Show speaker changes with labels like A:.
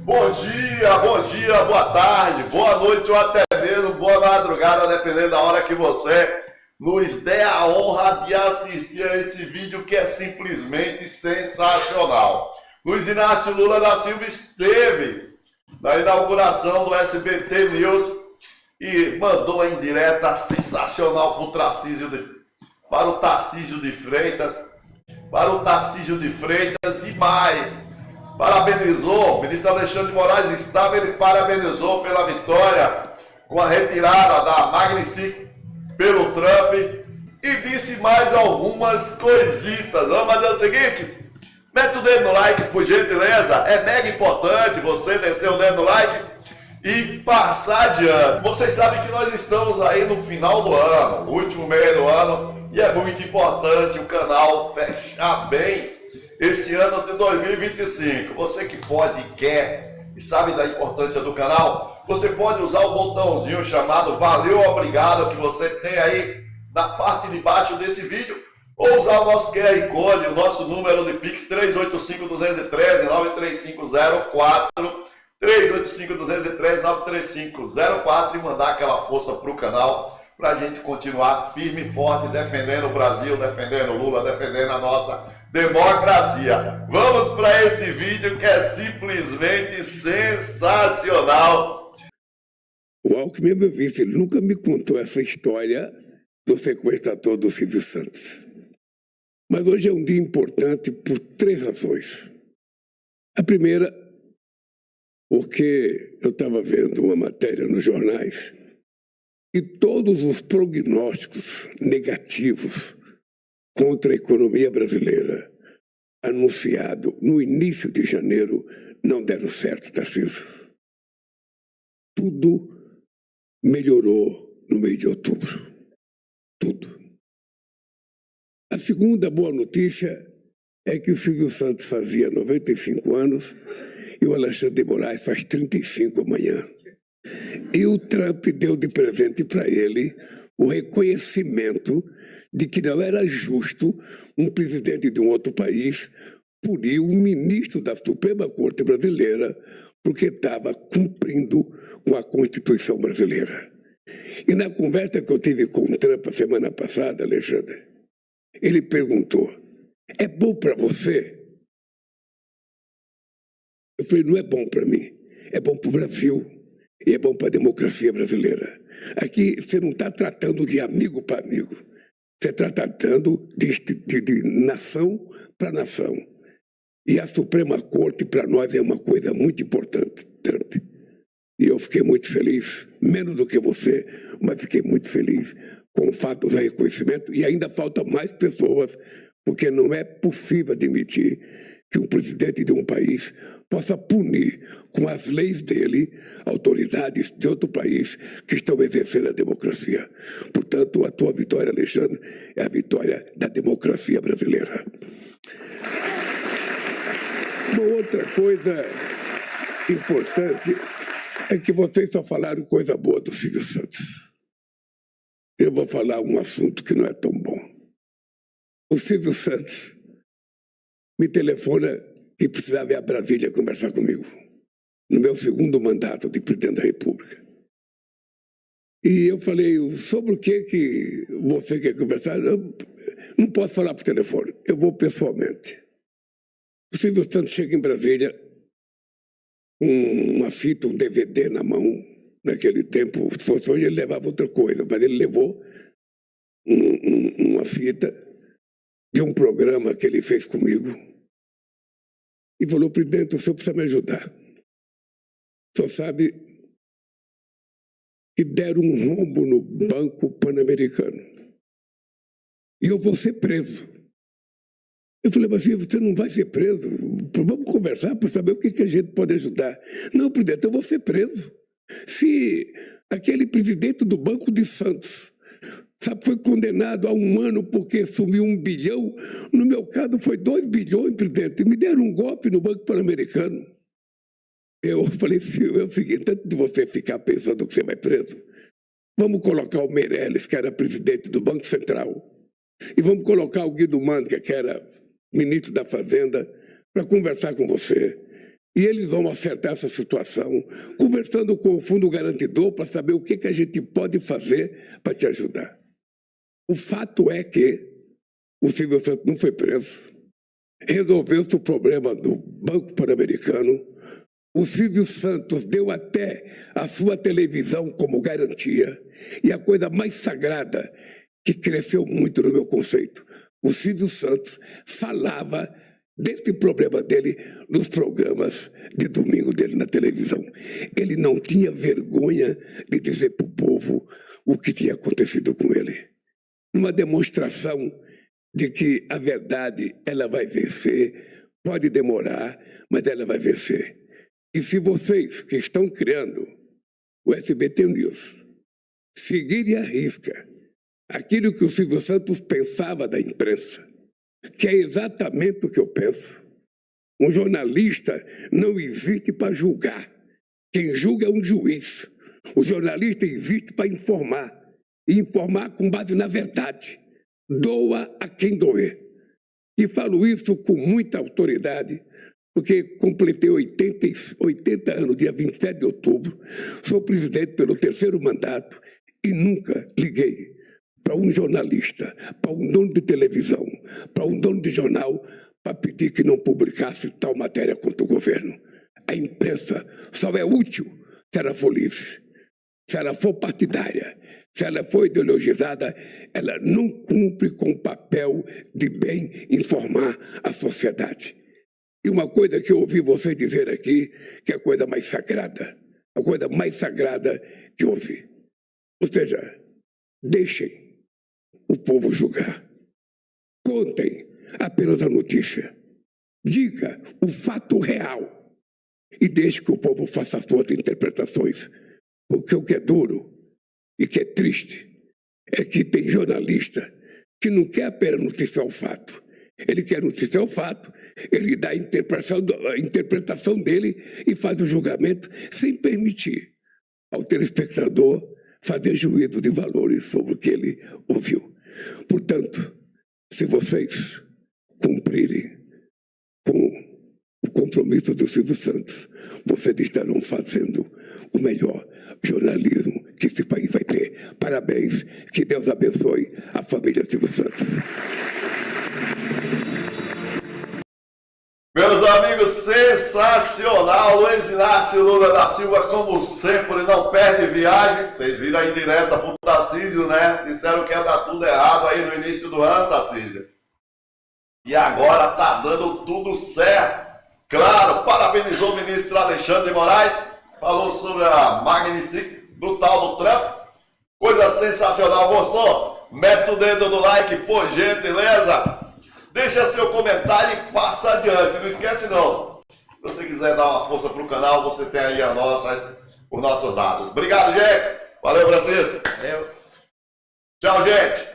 A: Bom dia, boa tarde, boa noite ou até mesmo boa madrugada, dependendo da hora que você nos dê a honra de assistir a esse vídeo que é simplesmente sensacional. Luiz Inácio Lula da Silva esteve na inauguração do SBT News e mandou a indireta sensacional para o Tarcísio de Freitas e mais. Parabenizou, o ministro Alexandre de Moraes estava, ele parabenizou pela vitória com a retirada da Magnifique pelo Trump e disse mais algumas coisitas. Vamos fazer o seguinte, mete o dedo no like, por gentileza, é mega importante você descer o dedo no like e passar adiante. Vocês sabem que nós estamos aí no final do ano, no último mês do ano, e é muito importante o canal fechar bem esse ano de 2025. Você que pode, quer e sabe da importância do canal, você pode usar o botãozinho chamado Valeu, Obrigado, que você tem aí na parte de baixo desse vídeo, ou usar o nosso QR Code, o nosso número de Pix 385-213-93504, 385-213-93504 e mandar aquela força para o canal, para a gente continuar firme e forte, defendendo o Brasil, defendendo o Lula, defendendo a nossa democracia. Vamos para esse vídeo que é simplesmente sensacional.
B: O Alckmin, meu vice, ele nunca me contou essa história do sequestrador do Silvio Santos. Mas hoje é um dia importante por 3 razões. A primeira, porque eu estava vendo uma matéria nos jornais e todos os prognósticos negativos contra a economia brasileira, anunciado no início de janeiro, não deram certo, Tarcísio. Tudo melhorou no mês de outubro. Tudo. A segunda boa notícia é que o Silvio Santos fazia 95 anos e o Alexandre de Moraes faz 35 amanhã. E o Trump deu de presente para ele o reconhecimento de que não era justo um presidente de um outro país punir um ministro da Suprema Corte brasileira porque estava cumprindo com a Constituição brasileira. E na conversa que eu tive com o Trump a semana passada, Alexandre, ele perguntou, é bom para você? Eu falei, não é bom para mim, é bom para o Brasil e é bom para a democracia brasileira. Aqui você não está tratando de amigo para amigo. Você está tratando de nação para nação. E a Suprema Corte, para nós, é uma coisa muito importante, Trump. E eu fiquei muito feliz, menos do que você, mas fiquei muito feliz com o fato do reconhecimento. E ainda faltam mais pessoas, porque não é possível admitir que um presidente de um país possa punir com as leis dele autoridades de outro país que estão exercendo a democracia. Portanto, a tua vitória, Alexandre, é a vitória da democracia brasileira. Uma outra coisa importante é que vocês só falaram coisa boa do Silvio Santos. Eu vou falar um assunto que não é tão bom. O Silvio Santos me telefona que precisava ir a Brasília conversar comigo, no meu segundo mandato de presidente da República. E eu falei, sobre o que você quer conversar? Eu não posso falar por telefone, eu vou pessoalmente. O Silvio Santos chega em Brasília com uma fita, um DVD na mão. Naquele tempo, se fosse hoje, ele levava outra coisa, mas ele levou uma fita de um programa que ele fez comigo. E falou, presidente, o senhor precisa me ajudar. O senhor sabe que deram um rombo no Banco Pan-Americano. E eu vou ser preso. Eu falei, mas você não vai ser preso? Vamos conversar para saber o que a gente pode ajudar. Não, presidente, eu vou ser preso. Se aquele presidente do Banco de Santos foi condenado a 1 ano porque sumiu 1 bilhão. No meu caso, foi 2 bilhões, presidente. Me deram um golpe no Banco Pan-Americano. Eu falei, é o seguinte, antes de você ficar pensando que você vai preso, vamos colocar o Meirelles, que era presidente do Banco Central, e vamos colocar o Guido Mantega, que era ministro da Fazenda, para conversar com você. E eles vão acertar essa situação, conversando com o Fundo Garantidor para saber o que a gente pode fazer para te ajudar. O fato é que o Silvio Santos não foi preso, resolveu-se o problema do Banco Pan-Americano, o Silvio Santos deu até a sua televisão como garantia, e a coisa mais sagrada, que cresceu muito no meu conceito, o Silvio Santos falava desse problema dele nos programas de domingo dele na televisão. Ele não tinha vergonha de dizer para o povo o que tinha acontecido com ele. Uma demonstração de que a verdade ela vai vencer, pode demorar, mas ela vai vencer. E se vocês que estão criando o SBT News seguirem à risca aquilo que o Silvio Santos pensava da imprensa, que é exatamente o que eu penso. Um jornalista não existe para julgar. Quem julga é um juiz. O jornalista existe para informar. E informar com base na verdade. Doa a quem doer. E falo isso com muita autoridade, porque completei 80 anos, dia 27 de outubro. Sou presidente pelo 3º mandato e nunca liguei para um jornalista, para um dono de televisão, para um dono de jornal, para pedir que não publicasse tal matéria contra o governo. A imprensa só é útil se ela for livre, se ela for partidária, se ela for ideologizada, ela não cumpre com o papel de bem informar a sociedade. E uma coisa que eu ouvi você dizer aqui, que é a coisa mais sagrada que eu ouvi. Ou seja, deixem o povo julgar. Contem apenas a notícia. Diga o fato real. E deixe que o povo faça as suas interpretações. Porque o que é duro e que é triste é que tem jornalista que não quer apenas noticiar o fato. Ele quer noticiar o fato, ele dá a interpretação dele e faz o julgamento sem permitir ao telespectador fazer juízo de valores sobre o que ele ouviu. Portanto, se vocês cumprirem com o compromisso do Silvio Santos, vocês estarão fazendo o melhor jornalismo que esse país vai ter. Parabéns, que Deus abençoe a família Silvio Santos.
A: Meus amigos, sensacional! Luiz Inácio Lula da Silva, como sempre, não perde viagem. Vocês viram aí direta pro Tarcísio, né? Disseram que ia dar tudo errado aí no início do ano, Tarcísio. E agora tá dando tudo certo. Claro, parabenizou o ministro Alexandre de Moraes, falou sobre a Magnifique do tal do Trump. Coisa sensacional, gostou? Mete o dedo no like, por gentileza. Deixa seu comentário e passa adiante. Não esquece não. Se você quiser dar uma força pro canal, você tem aí os nossos dados. Obrigado, gente. Valeu, Francisco.
C: Valeu.
A: Tchau, gente.